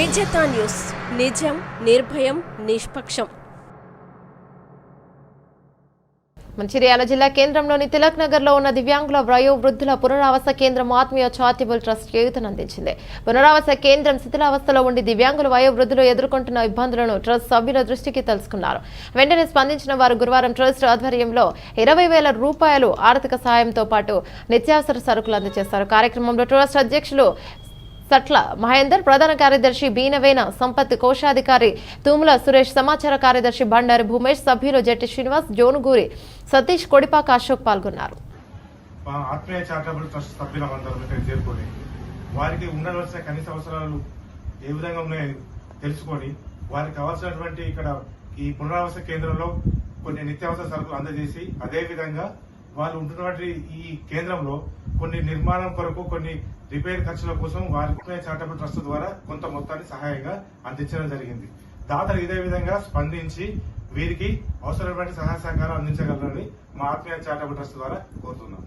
విజేత న్యూస్, నిజం, నిర్భయం, నిష్పక్షం. మంచిర్యాల జిల్లా కేంద్రంలోని తిలక్ నగర్ లో ఉన్న దివ్యాంగుల వయోవృద్ధుల పునరావాస కేంద్రం ఆత్మీయ చారిటబుల్ ట్రస్ట్ చేయూతనందించింది. పునరావాస కేంద్రం శిథిలావస్థలో ఉండి దివ్యాంగుల వయోవృద్ధులు ఎదుర్కొంటున్న ఇబ్బందులను ట్రస్ట్ సభ్యుల దృష్టికి తెలుసుకున్నారు. వెంటనే స్పందించిన వారు గురువారం ట్రస్ట్ ఆధ్వర్యంలో 20,000 రూపాయలు ఆర్థిక సాయంతో పాటు నిత్యావసర సరుకులు అందజేశారు. కార్యక్రమంలో ట్రస్ట్ అధ్యక్షులు సట్ల మహేందర్, ప్రధాన కార్యదర్శి బీనవేన సంపత్, కోశాధికారి తూముల సురేష్, సమాచార కార్యదర్శి బండారి భూమేష్, సభ్యులు జట్టి శ్రీనివాస్, జోనుగూరి సతీష్, కొడిపాక అశోక్ పాల్గొన్నారు. ఆత్మీయ చారిటబుల్ ట్రస్ట్ సభ్యులందరూ చేరుకొని వారికి ఉండవలసిన కనీస అవసరాలు ఏ విధంగా ఉన్నాయో తెలుసుకొని వారికి కావాల్సినటువంటి ఇక్కడ ఈ పునరావాస కేంద్రంలో కొన్ని నిత్యావసర సరుకులు అందజేసి, అదేవిధంగా వాళ్ళు ఉంటున్నటువంటి ఈ కేంద్రంలో కొన్ని నిర్మాణం కొరకు, కొన్ని రిపేర్ ఖర్చుల కోసం వారి చారిటబుల్ ట్రస్ట్ ద్వారా కొంత మొత్తాన్ని సహాయంగా అందించడం జరిగింది. దాతలు ఇదే విధంగా స్పందించి వీరికి అవసరమైన సహాయ సహకారం అందించగలరని మా ఆత్మీయ చారిటబుల్ ట్రస్ట్ ద్వారా కోరుతున్నాం.